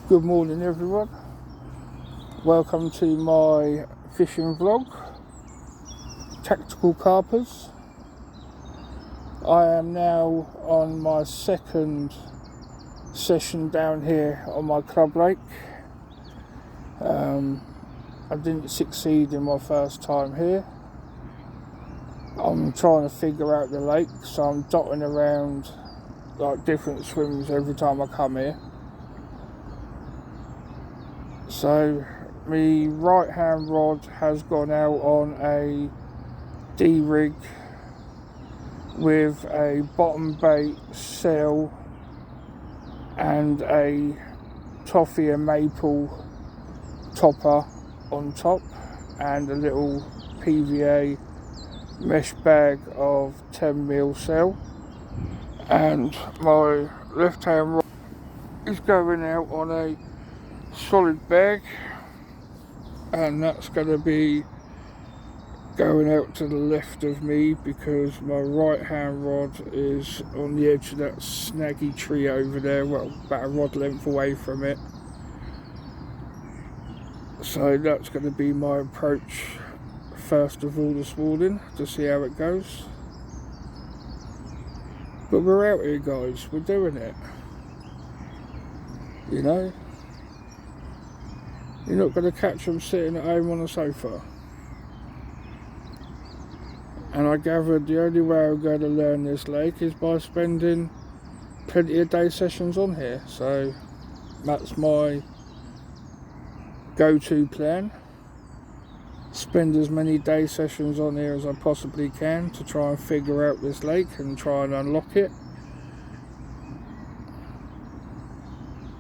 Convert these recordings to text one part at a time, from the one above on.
Good morning everyone, welcome to my fishing vlog, Tactical Carpers. I am now on my second session down here on my club lake. I didn't succeed in my first time here. I'm trying to figure out the lake, so I'm dotting around like different swims every time I come here. So my right hand rod has gone out on a D-rig with a bottom bait sail and a toffee and maple topper on top and a little PVA mesh bag of 10mm sail, and my left hand rod is going out on a solid bag, and that's going to be going out to the left of me because my right hand rod is on the edge of that snaggy tree over there, well, about a rod length away from it. So that's going to be my approach first of all this morning to see how it goes. But we're out here guys, we're doing it, you know. You're not going to catch them sitting at home on a sofa. And I gathered the only way I'm going to learn this lake is by spending plenty of day sessions on here. So that's my go-to plan. Spend as many day sessions on here as I possibly can to try and figure out this lake and try and unlock it.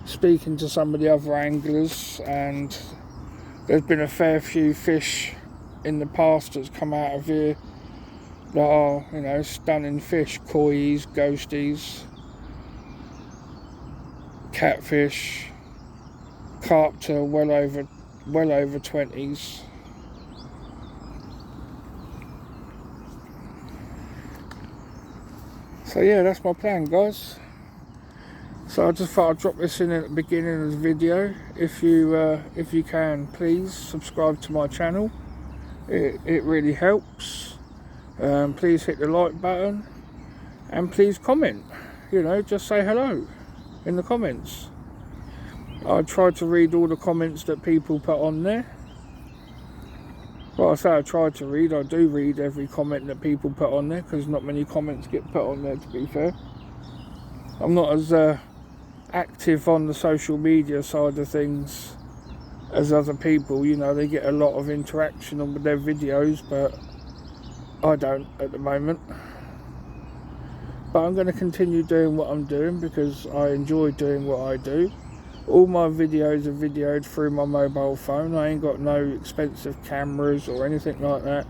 Speaking to some of the other anglers, and there's been a fair few fish in the past that's come out of here that are, you know, stunning fish. Koi's, ghosties, catfish, carper well over 20s. So yeah, that's my plan guys. So I just thought I'd drop this in at the beginning of the video. If you can, please subscribe to my channel. It really helps. Please hit the like button and please comment. You know, just say hello in the comments. I try to read all the comments that people put on there. Well, I say I try to read. I do read every comment that people put on there because not many comments get put on there, to be fair. I'm not as active on the social media side of things as other people. You know, they get a lot of interaction on with their videos, but I don't at the moment. But I'm going to continue doing what I'm doing because I enjoy doing what I do. All my videos are videoed through my mobile phone. I ain't got no expensive cameras or anything like that.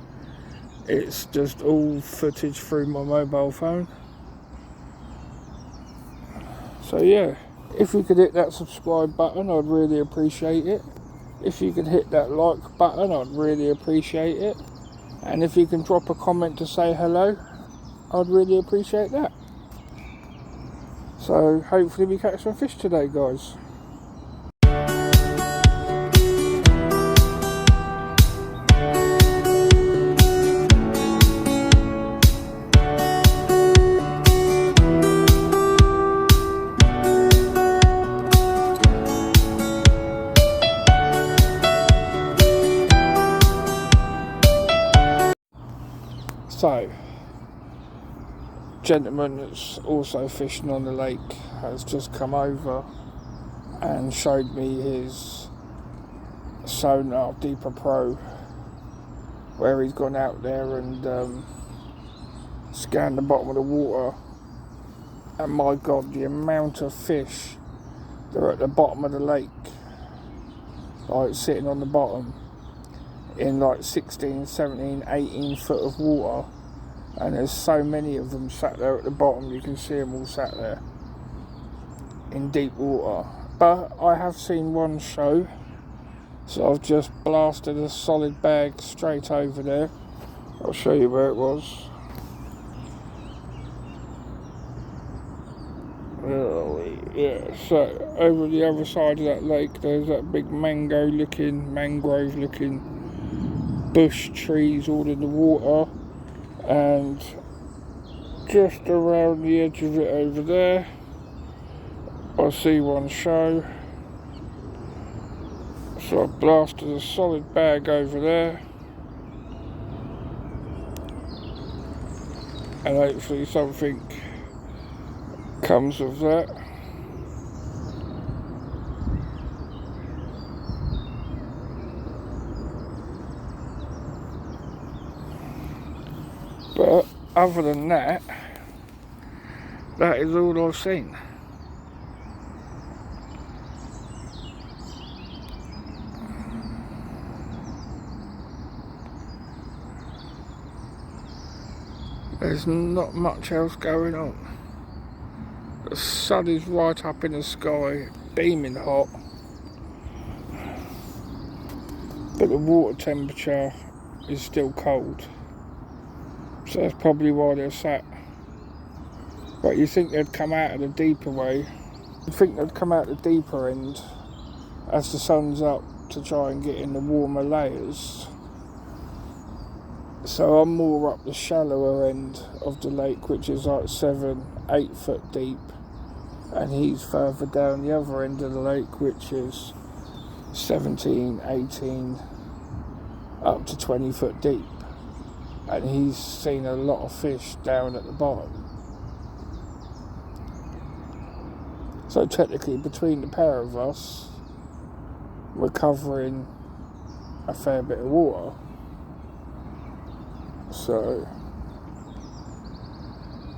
It's just all footage through my mobile phone. So yeah, if you could hit that subscribe button, I'd really appreciate it. If you could hit that like button, I'd really appreciate it. And if you can drop a comment to say hello, I'd really appreciate that. So hopefully we catch some fish today guys. So, gentleman that's also fishing on the lake has just come over and showed me his sonar Deeper Pro, where he's gone out there and scanned the bottom of the water, and my god, the amount of fish that are at the bottom of the lake, like sitting on the bottom in like 16, 17, 18 foot of water, and there's so many of them sat there at the bottom. You can see them all sat there in deep water. But I have seen one show, so I've just blasted a solid bag straight over there. I'll show you where it was. Yeah, so over the other side of that lake there's that big mangrove looking bush trees all in the water, and just around the edge of it over there I see one show. So I blasted a solid bag over there, and hopefully something comes of that. But other than that, that is all I've seen. There's not much else going on. The sun is right up in the sky, beaming hot, but the water temperature is still cold. So that's probably why they're sat. But you think they'd come out of the deeper way. You think they'd come out the deeper end as the sun's up to try and get in the warmer layers. So I'm more up the shallower end of the lake, which is like 7-8 foot deep, and he's further down the other end of the lake, which is 17, 18, up to 20 foot deep, and he's seen a lot of fish down at the bottom. So technically between the pair of us, we're covering a fair bit of water. So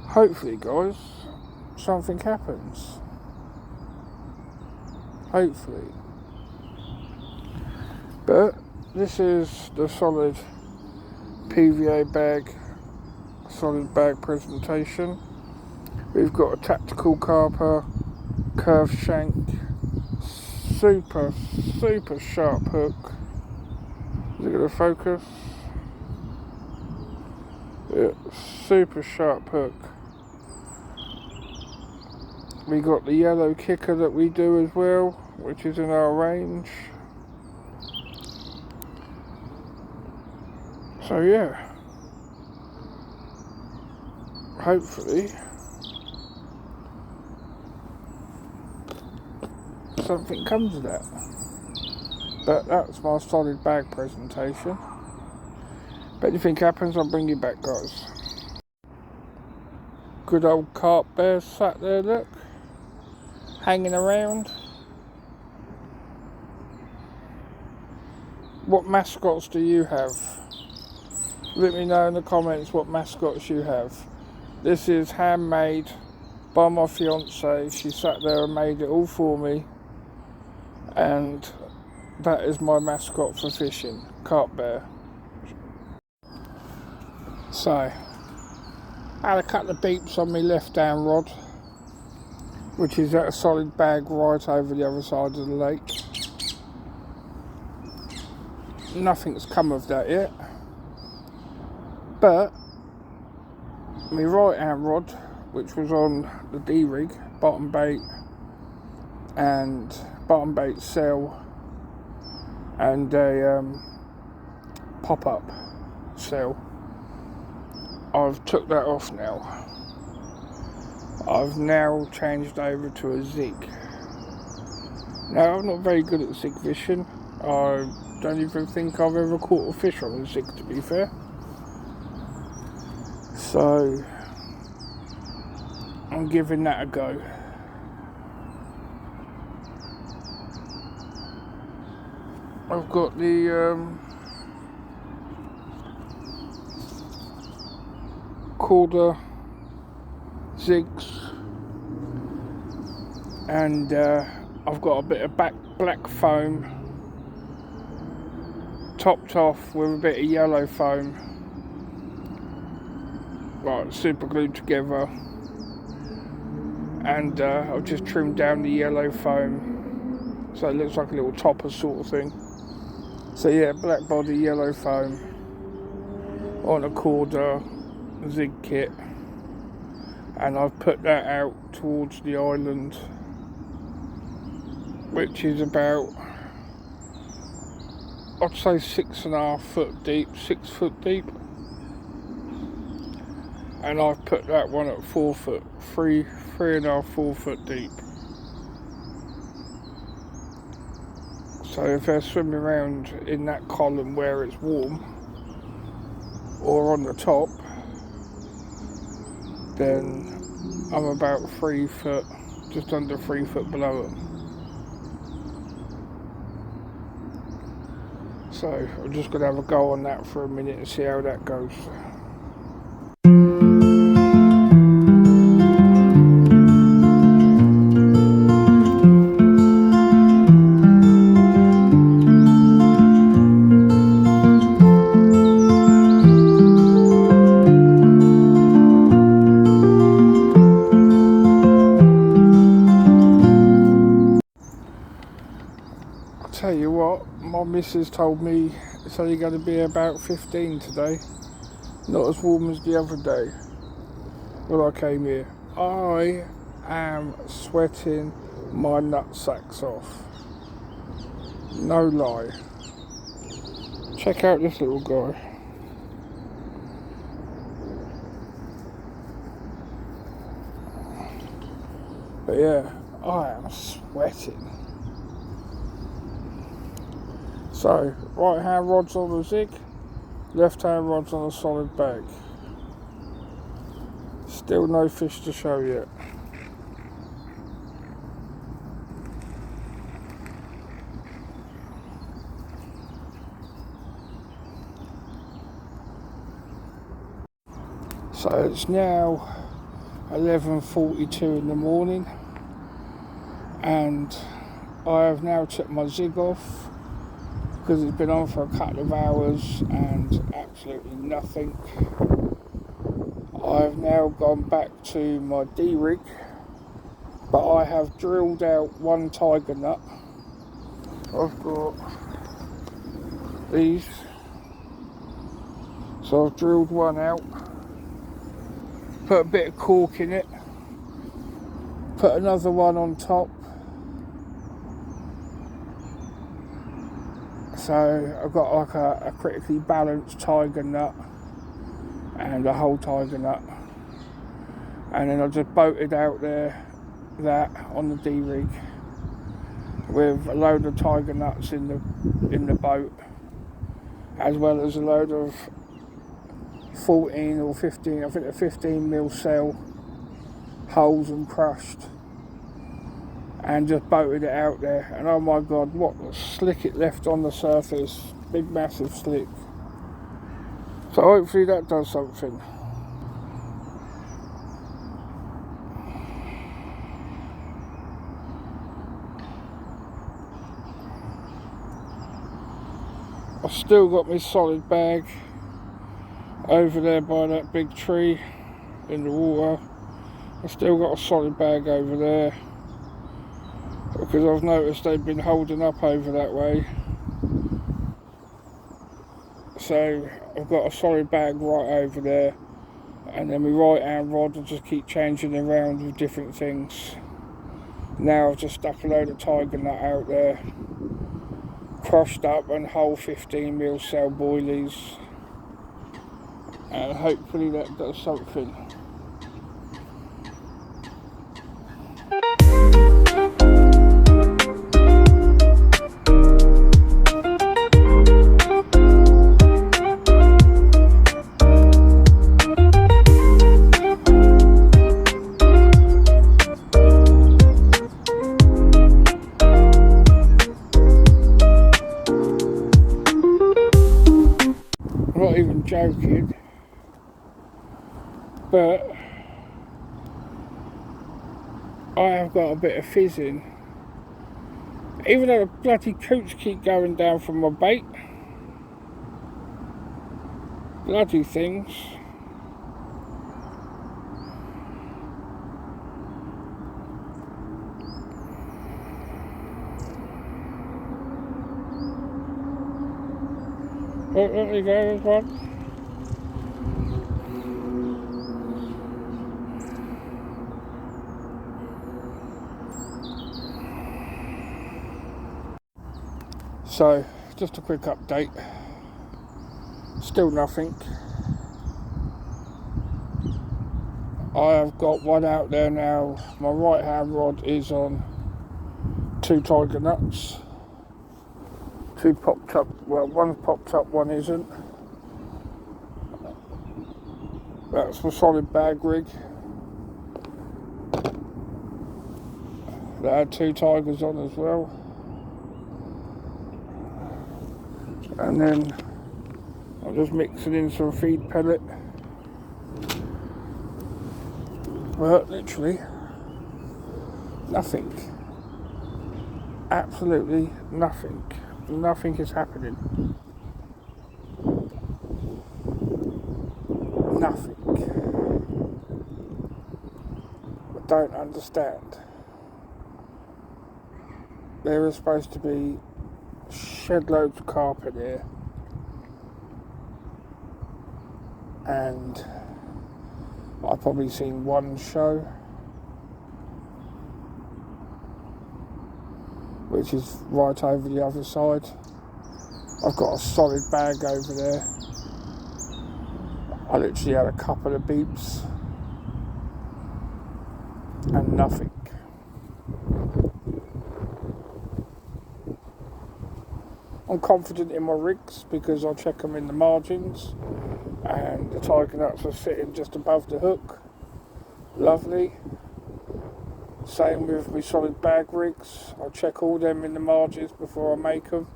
hopefully guys, something happens. Hopefully. But this is the solid PVA bag, solid bag presentation. We've got a tactical carper, curved shank, super sharp hook. Is it going to focus? Yeah, super sharp hook. We got the yellow kicker that we do as well, which is in our range. So yeah, hopefully something comes of that. But that's my solid bag presentation. If anything happens, I'll bring you back, guys. Good old carp bears sat there, look, hanging around. What mascots do you have? Let me know in the comments what mascots you have. This is handmade by my fiance. She sat there and made it all for me, and that is my mascot for fishing, carp bear. So, I had a couple of beeps on my left down rod, which is at a solid bag right over the other side of the lake. Nothing's come of that yet. But my right hand rod, which was on the D rig, bottom bait cell, and a pop-up cell, I've took that off now. I've now changed over to a zig. Now I'm not very good at zig fishing. I don't even think I've ever caught a fish on a zig, to be fair. So I'm giving that a go. I've got the quarter zigs, and I've got a bit of black foam topped off with a bit of yellow foam, like super glued together, and I've just trimmed down the yellow foam so it looks like a little topper sort of thing. So yeah, black body, yellow foam on a quarter zig kit, and I've put that out towards the island which is about, I'd say 6.5 foot deep, 6 foot deep. And I've put that one at 4 foot, 3.5, 4 foot deep. So if they're swimming around in that column where it's warm, or on the top, then I'm about 3 foot, just under 3 foot below them. So I'm just going to have a go on that for a minute and see how that goes. Tell you what, my missus told me it's only going to be about 15 today, not as warm as the other day when I came here. I am sweating my nutsacks off, no lie. Check out this little guy. But yeah, I am sweating. So, right hand rod's on a zig, left hand rod's on a solid bag. Still no fish to show yet. So it's now 11:42 in the morning, and I have now took my zig off because it's been on for a couple of hours and absolutely nothing. I've now gone back to my D-rig, but I have drilled out one tiger nut. I've got these, so I've drilled one out, put a bit of cork in it, put another one on top. So I've got like a critically balanced tiger nut and a whole tiger nut, and then I just boated out there that on the D-rig with a load of tiger nuts in the boat, as well as a load of 14 or 15, I think a 15mm cell holes and crushed, and just boated it out there. And oh my god, what a slick it left on the surface, big massive slick. So hopefully that does something. I've still got my solid bag over there by that big tree in the water. I've still got a solid bag over there because I've noticed they've been holding up over that way. So I've got a solid bag right over there, and then my right hand rod will just keep changing around with different things. Now I've just stuck a load of tiger nut out there, crushed up and whole 15mm cell boilies, and hopefully that does something. I'm not even joking, but I have got a bit of fizzing, even though the bloody coots keep going down from my bait. Bloody things. Oh, there you go, there's one. So, just a quick update. Still nothing. I have got one out there now. My right hand rod is on 2 tiger nuts. 2 popped up, well, one's popped up, one isn't. That's my solid bag rig. That had 2 tigers on as well. And then I'm just mixing in some feed pellet. But literally nothing. Absolutely nothing. Nothing is happening. Nothing. I don't understand. There is supposed to be shed loads of carpet here, and I've probably seen one show, which is right over the other side. I've got a solid bag over there. I literally had a couple of beeps and nothing. I'm confident in my rigs because I check them in the margins, and the tiger nuts are sitting just above the hook. Lovely. Same with my solid bag rigs. I check all them in the margins before I make them,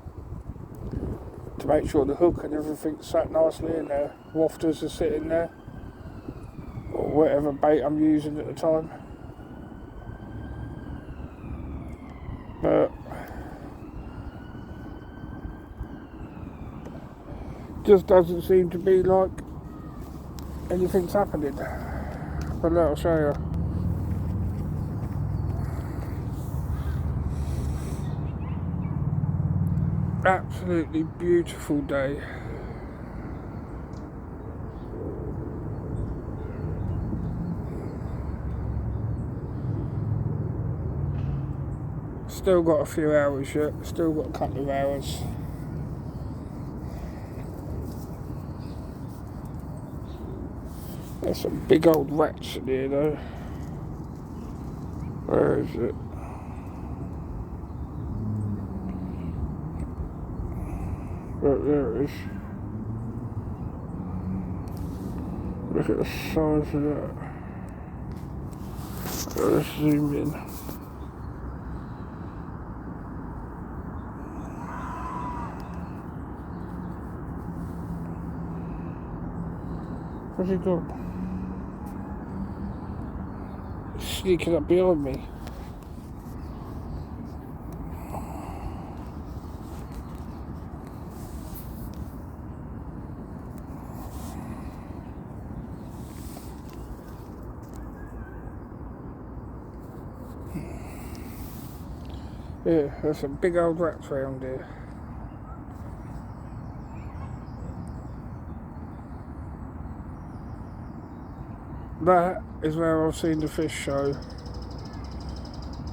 to make sure the hook and everything's sat nicely and the wafters are sitting there, or whatever bait I'm using at the time. But just doesn't seem to be like anything's happening. But I'll show you. Absolutely beautiful day. Still got a few hours yet. Still got a couple of hours. There's some big old rats in here though. Where is it? Right, there it is. Look at the size of that. Let's zoom in. Where's he gone? Sneaking up behind me. Yeah, there's some big old rats around here. That is where I've seen the fish show.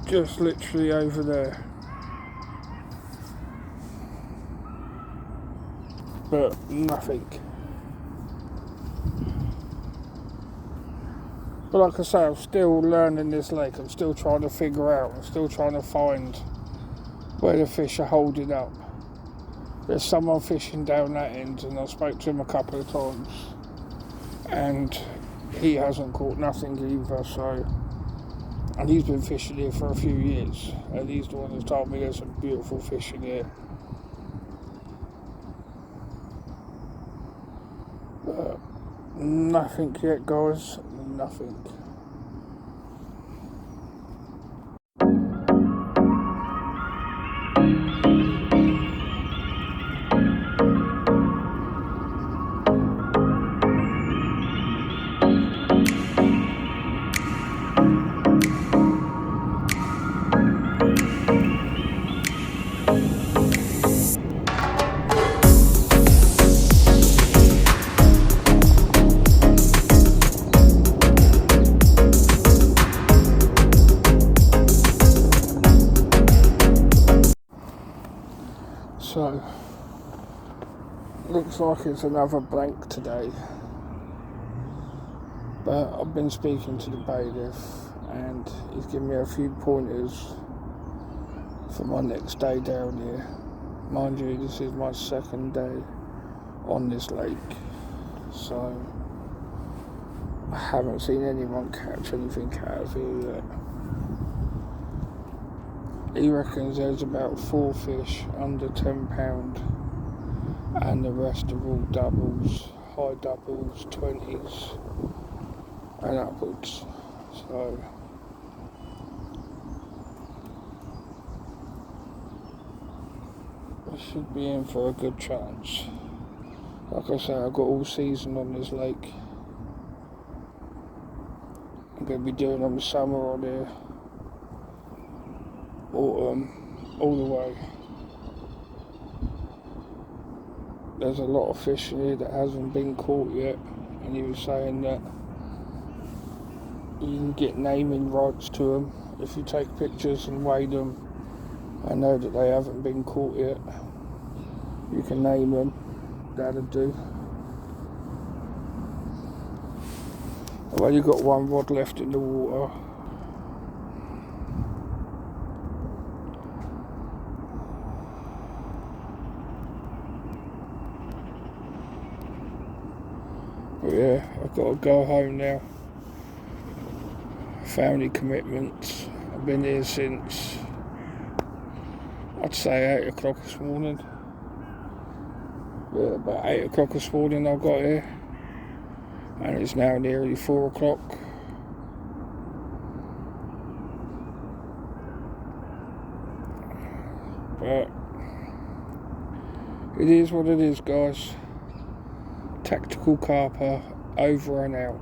Just literally over there. But nothing. But like I say, I'm still learning this lake. I'm still trying to figure out. I'm still trying to find where the fish are holding up. There's someone fishing down that end, and I spoke to him a couple of times, and he hasn't caught nothing either. So, and he's been fishing here for a few years, and he's the one who's told me there's some beautiful fish in here. But nothing yet, guys. Nothing. So, looks like it's another blank today. But I've been speaking to the bailiff and he's given me a few pointers for my next day down here. Mind you, this is my second day on this lake, so I haven't seen anyone catch anything out of here yet. He reckons there's about 4 fish under £10 and the rest are all doubles, high doubles, 20s and upwards. So I should be in for a good chance. Like I say, I've got all season on this lake. I'm going to be doing them summer on here, autumn, all the way. There's a lot of fish in here that hasn't been caught yet, and he was saying that you can get naming rights to them if you take pictures and weigh them. I know that they haven't been caught yet. You can name them, that'll do. I've only got one rod left in the water. But yeah, I've got to go home now. Family commitments. I've been here since, I'd say 8 o'clock this morning. Yeah, about 8 o'clock this morning I got here. And it's now nearly 4 o'clock. But it is what it is, guys. Tactical carper, over and out.